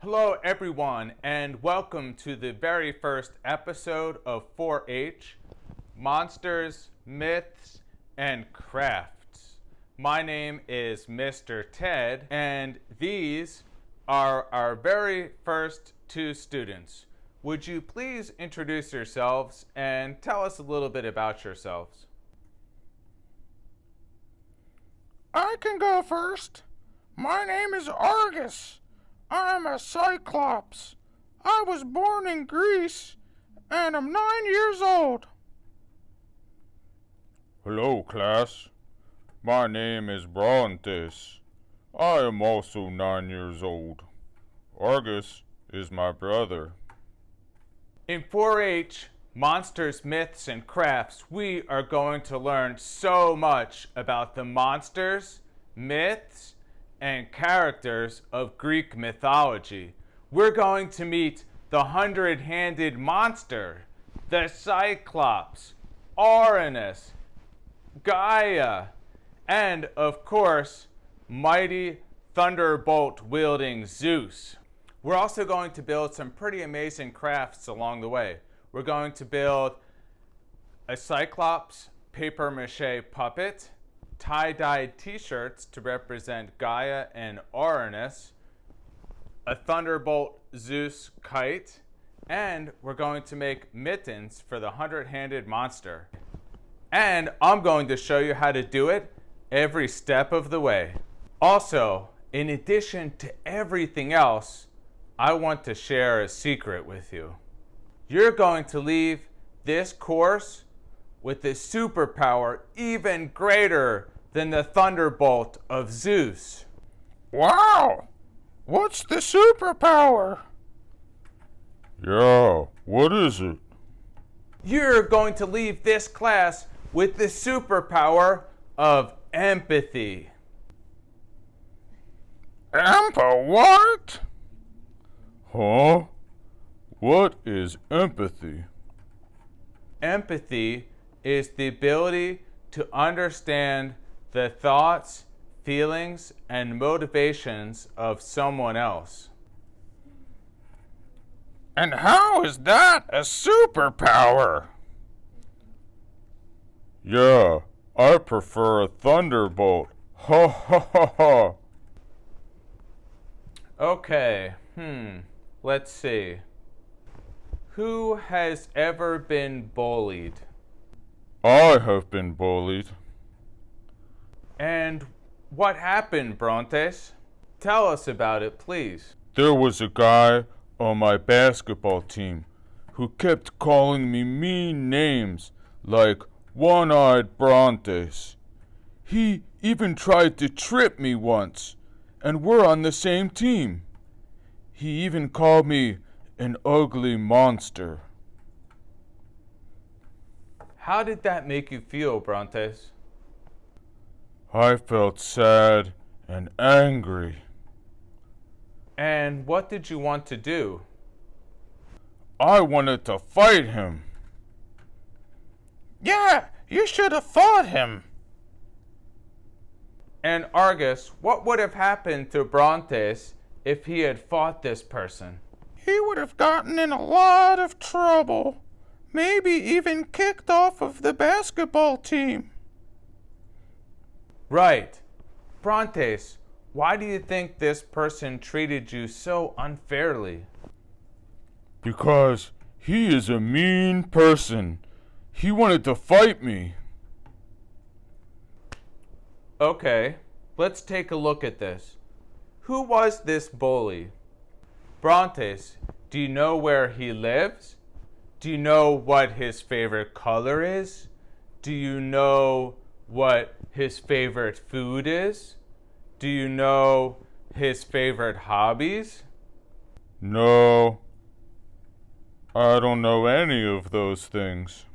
Hello everyone, and welcome to the very first episode of 4-H, Monsters, Myths, and Crafts. My name is Mr. Ted, and these are our very first two students. Would you please introduce yourselves and tell us a little bit about yourselves? I can go first. My name is Arges. I'm a Cyclops. I was born in Greece, and I'm 9 years old. Hello, class. My name is Brontes. I am also 9 years old. Argus is my brother. In 4-H, Monsters, Myths, and Crafts, we are going to learn so much about the monsters, myths, and characters of Greek mythology. We're going to meet the hundred-handed monster, the Cyclops, Ouranus, Gaia, and, of course, mighty thunderbolt-wielding Zeus. We're also going to build some pretty amazing crafts along the way. We're going to build a Cyclops paper mache puppet, tie-dyed t-shirts to represent Gaia and Ouranus, a thunderbolt Zeus kite, and we're going to make mittens for the hundred-handed monster. And I'm going to show you how to do it every step of the way. Also, in addition to everything else, I want to share a secret with you. You're going to leave this course with a superpower even greater than the thunderbolt of Zeus. Wow! What's the superpower? Yeah, what is it? You're going to leave this class with the superpower of empathy. What? Huh? What is empathy? Empathy is the ability to understand the thoughts, feelings, and motivations of someone else. And how is that a superpower? Yeah, I prefer a thunderbolt. Ha ha ha ha. Okay, let's see. Who has ever been bullied? I have been bullied. And what happened, Brontes? Tell us about it, please. There was a guy on my basketball team who kept calling me mean names like One-Eyed Brontes. He even tried to trip me once, and we're on the same team. He even called me an ugly monster. How did that make you feel, Brontes? I felt sad and angry. And what did you want to do? I wanted to fight him. Yeah, you should have fought him. And Argus, what would have happened to Brontes if he had fought this person? He would have gotten in a lot of trouble. Maybe even kicked off of the basketball team. Right. Brontes, why do you think this person treated you so unfairly? Because he is a mean person. He wanted to fight me. Okay, let's take a look at this. Who was this bully? Brontes, do you know where he lives? Do you know what his favorite color is? Do you know what his favorite food is? Do you know his favorite hobbies? No, I don't know any of those things.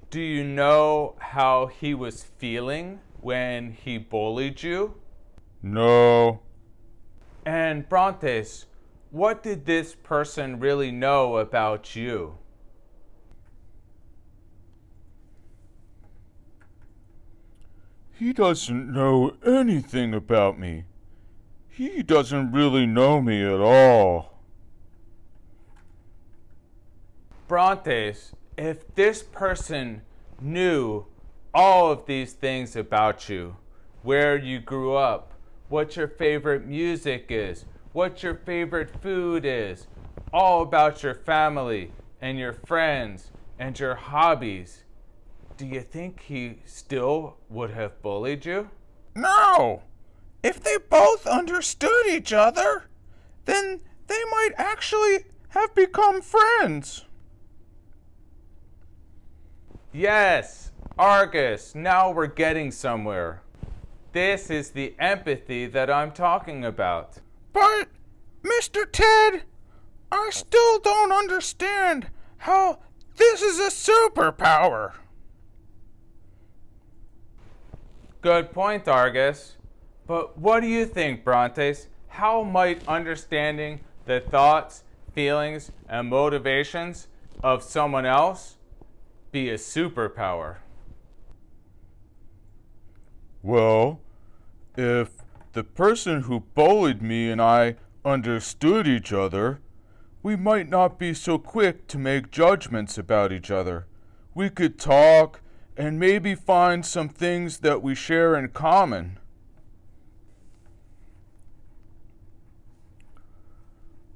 Do you know how he was feeling when he bullied you? No. And Brontes, what did this person really know about you? He doesn't know anything about me. He doesn't really know me at all. Brontes, if this person knew all of these things about you, where you grew up, what your favorite music is, what your favorite food is, all about your family and your friends and your hobbies, do you think he still would have bullied you? No! If they both understood each other, then they might actually have become friends. Yes, Argus, now we're getting somewhere. This is the empathy that I'm talking about. But, Mr. Ted, I still don't understand how this is a superpower. Good point, Argus. But what do you think, Brontes? How might understanding the thoughts, feelings, and motivations of someone else be a superpower? Well, if the person who bullied me and I understood each other, we might not be so quick to make judgments about each other. We could talk and maybe find some things that we share in common.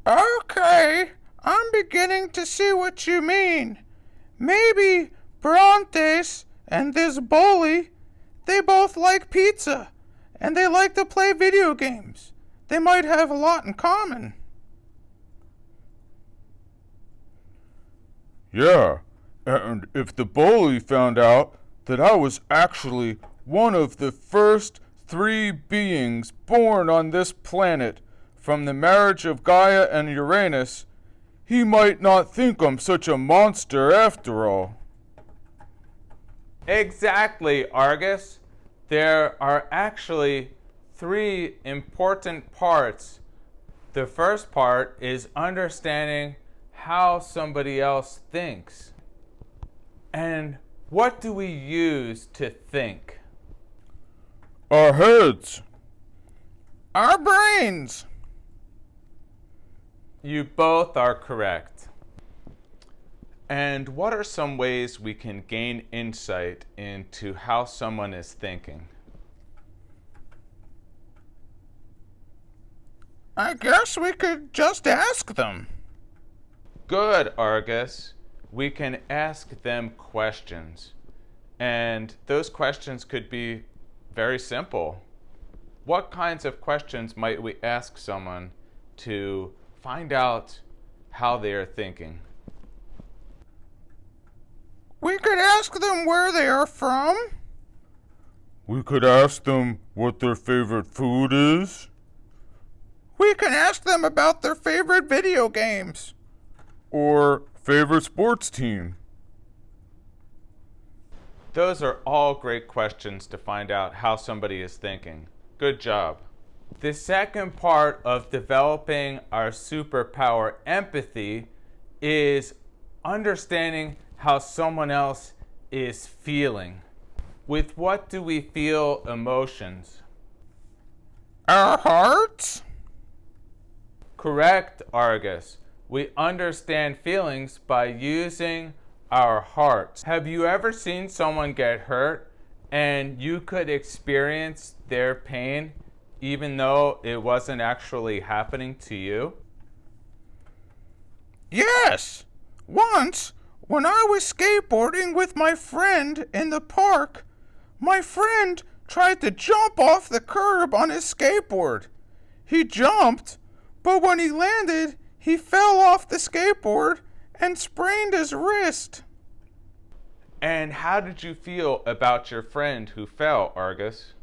Okay, I'm beginning to see what you mean. Maybe Brontes and this bully, they both like pizza, and they like to play video games. They might have a lot in common. Yeah, and if the bully found out that I was actually one of the first 3 beings born on this planet from the marriage of Gaia and Uranus, he might not think I'm such a monster after all. Exactly, Argus. There are actually 3 important parts. The first part is understanding how somebody else thinks. And what do we use to think? Our heads. Our brains. You both are correct. And what are some ways we can gain insight into how someone is thinking? I guess we could just ask them. Good, Argus. We can ask them questions. And those questions could be very simple. What kinds of questions might we ask someone to find out how they are thinking? We could ask them where they are from. We could ask them what their favorite food is. We can ask them about their favorite video games. Or favorite sports team. Those are all great questions to find out how somebody is thinking. Good job. The second part of developing our superpower empathy is understanding how someone else is feeling. With what do we feel emotions? Our hearts? Correct, Argus. We understand feelings by using our hearts. Have you ever seen someone get hurt and you could experience their pain even though it wasn't actually happening to you? Yes! Once, when I was skateboarding with my friend in the park, my friend tried to jump off the curb on his skateboard. He jumped, but when he landed, he fell off the skateboard and sprained his wrist. And how did you feel about your friend who fell, Argus?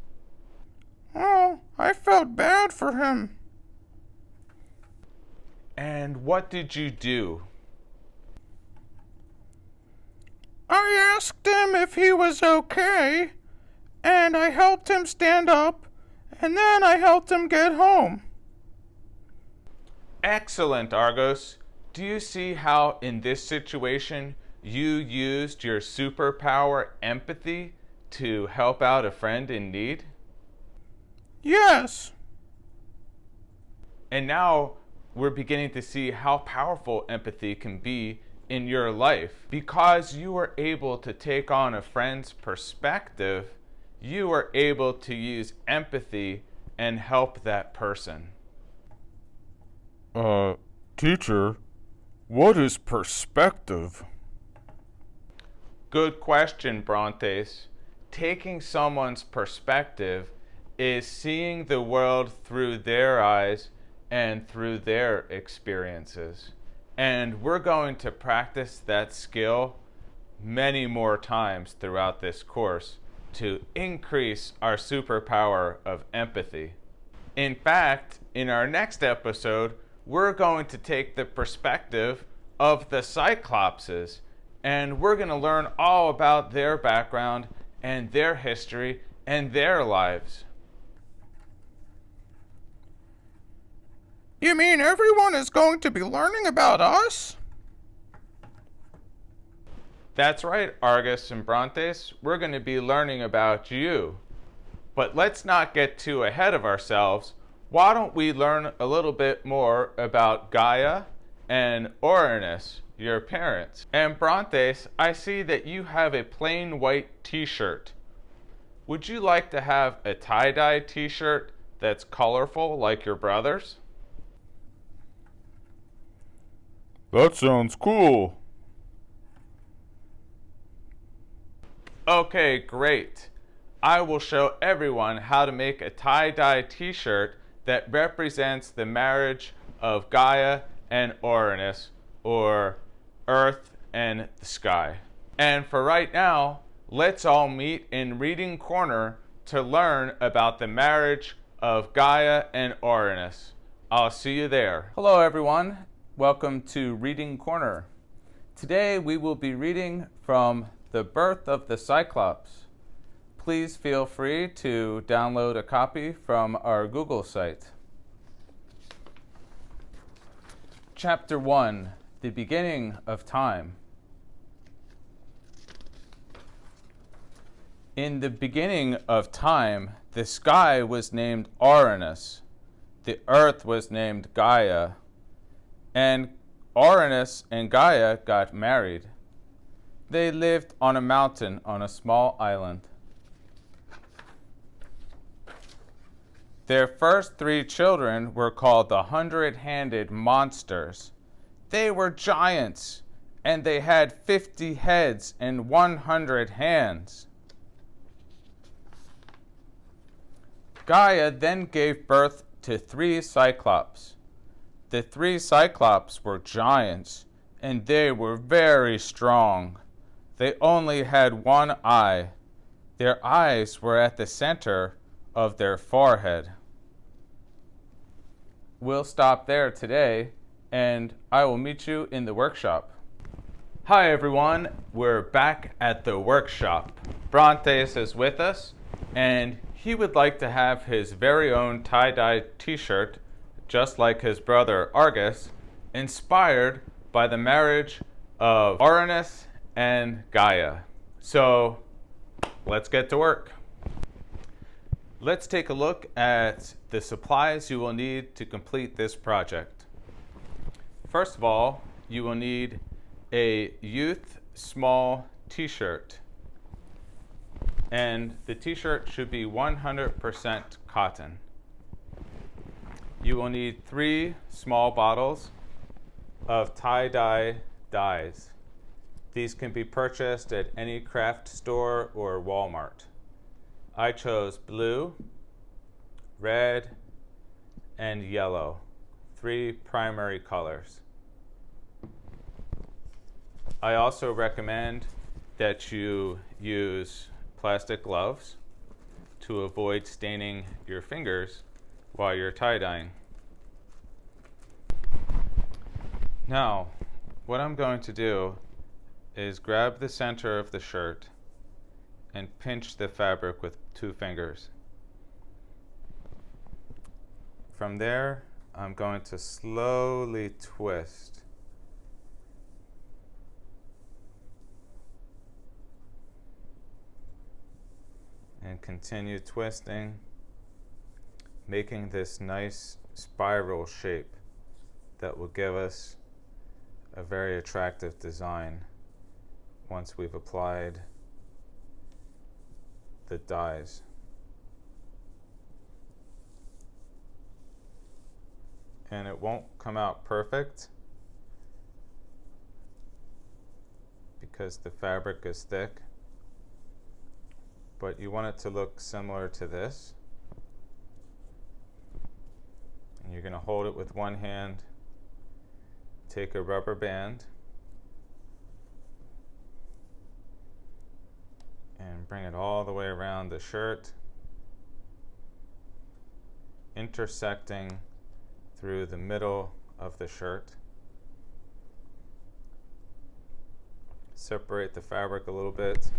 Oh, I felt bad for him. And what did you do? I asked him if he was okay, and I helped him stand up, and then I helped him get home. Excellent, Argos. Do you see how in this situation you used your superpower empathy to help out a friend in need? Yes. And now we're beginning to see how powerful empathy can be in your life. Because you are able to take on a friend's perspective, you are able to use empathy and help that person. Teacher, what is perspective? Good question, Brontes. Taking someone's perspective is seeing the world through their eyes and through their experiences. And we're going to practice that skill many more times throughout this course to increase our superpower of empathy. In fact, in our next episode, we're going to take the perspective of the Cyclopses, and we're going to learn all about their background and their history and their lives. You mean everyone is going to be learning about us? That's right, Arges and Brontes. We're going to be learning about you. But let's not get too ahead of ourselves. Why don't we learn a little bit more about Gaia and Ouranus, your parents? And Brontes, I see that you have a plain white t-shirt. Would you like to have a tie-dye t-shirt that's colorful like your brother's? That sounds cool. Okay, great. I will show everyone how to make a tie-dye t-shirt that represents the marriage of Gaia and Ouranus, or Earth and the sky. And for right now, let's all meet in Reading Corner to learn about the marriage of Gaia and Ouranus. I'll see you there. Hello, everyone. Welcome to Reading Corner. Today we will be reading from The Birth of the Cyclops. Please feel free to download a copy from our Google site. Chapter 1, The Beginning of Time. In the beginning of time, the sky was named Ouranus, the earth was named Gaia, and Ouranus and Gaia got married. They lived on a mountain on a small island. Their first 3 children were called the 100-handed monsters. They were giants, and they had 50 heads and 100 hands. Gaia then gave birth to 3 Cyclops. The 3 Cyclops were giants, and they were very strong. They only had 1 eye. Their eyes were at the center of their forehead. We'll stop there today, and I will meet you in the workshop. Hi, everyone. We're back at the workshop. Brontes is with us, and he would like to have his very own tie-dye t-shirt, just like his brother Arges, inspired by the marriage of Ouranus and Gaia. So let's get to work. Let's take a look at the supplies you will need to complete this project. First of all, you will need a youth small t-shirt. And the t-shirt should be 100% cotton. You will need 3 small bottles of tie-dye dyes. These can be purchased at any craft store or Walmart. I chose blue, red, and yellow, 3 primary colors. I also recommend that you use plastic gloves to avoid staining your fingers while you're tie-dyeing. Now, what I'm going to do is grab the center of the shirt and pinch the fabric with 2 fingers. From there, I'm going to slowly twist. And continue twisting, making this nice spiral shape that will give us a very attractive design once we've applied the dyes. And it won't come out perfect because the fabric is thick, but you want it to look similar to this. And you're going to hold it with one hand, take a rubber band, and bring it all the way around the shirt, intersecting through the middle of the shirt. Separate the fabric a little bit,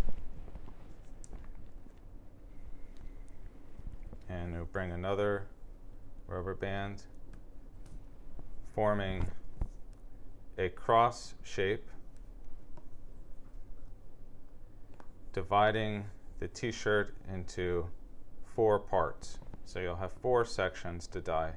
and we'll bring another rubber band, forming a cross shape, dividing the t-shirt into 4 parts. So you'll have 4 sections to dye.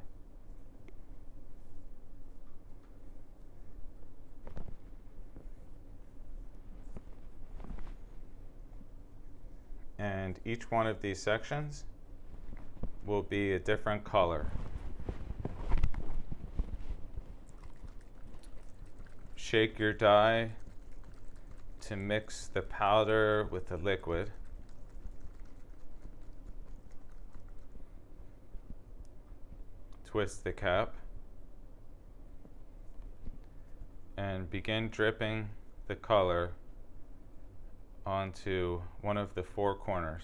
And each one of these sections will be a different color. Shake your dye to mix the powder with the liquid. Twist the cap and begin dripping the color onto one of the 4 corners.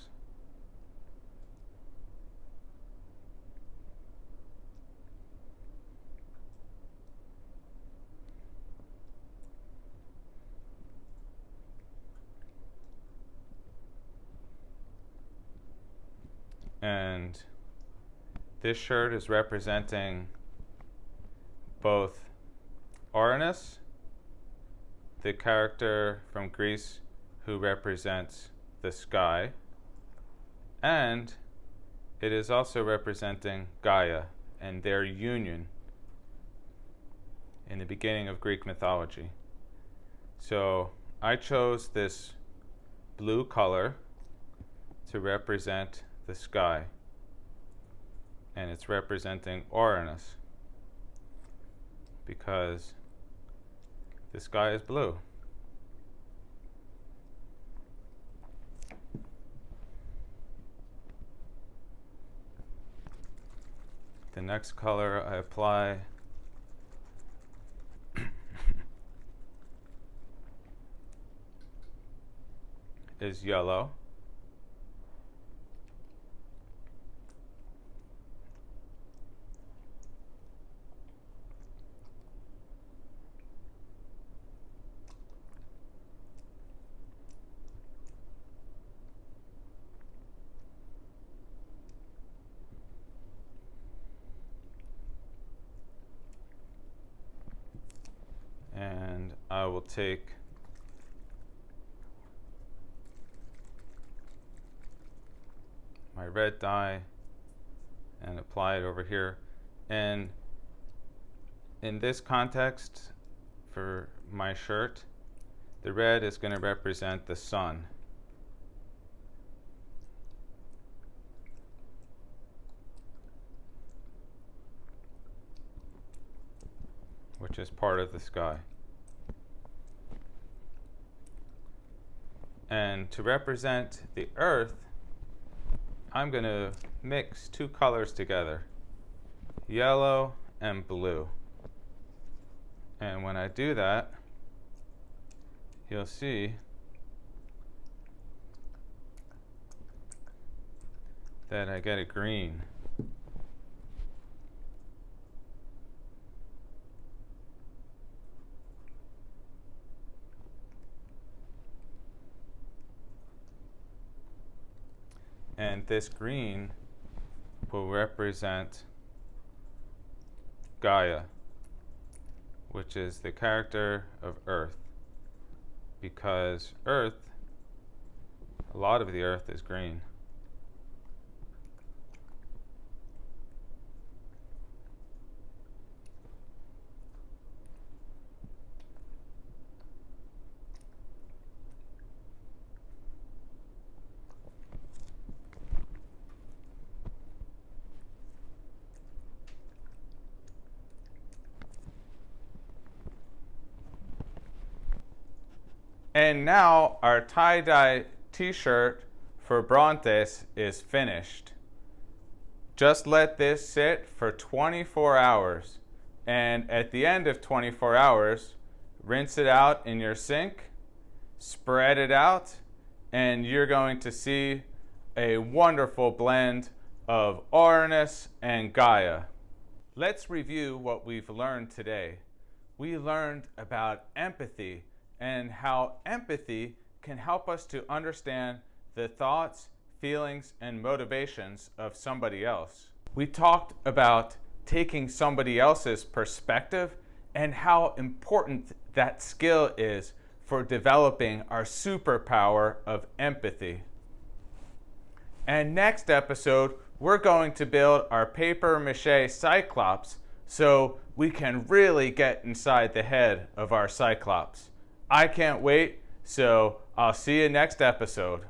And this shirt is representing both Ouranus, the character from Greece who represents the sky, and it is also representing Gaia and their union in the beginning of Greek mythology. So I chose this blue color to represent the sky, and it's representing Ouranus because the sky is blue. The next color I apply is yellow. And I will take my red dye and apply it over here. And in this context, for my shirt, the red is going to represent the sun. Which is part of the sky. And to represent the earth, I'm going to mix 2 colors together, yellow and blue. And when I do that, you'll see that I get a green. And this green will represent Gaia, which is the character of Earth, because Earth, a lot of the Earth is green. And now our tie-dye t-shirt for Brontes is finished. Just let this sit for 24 hours. And at the end of 24 hours, rinse it out in your sink, spread it out, and you're going to see a wonderful blend of Ouranus and Gaia. Let's review what we've learned today. We learned about empathy and how empathy can help us to understand the thoughts, feelings, and motivations of somebody else. We talked about taking somebody else's perspective and how important that skill is for developing our superpower of empathy. And next episode, we're going to build our paper mache Cyclops so we can really get inside the head of our Cyclops. I can't wait, so I'll see you next episode.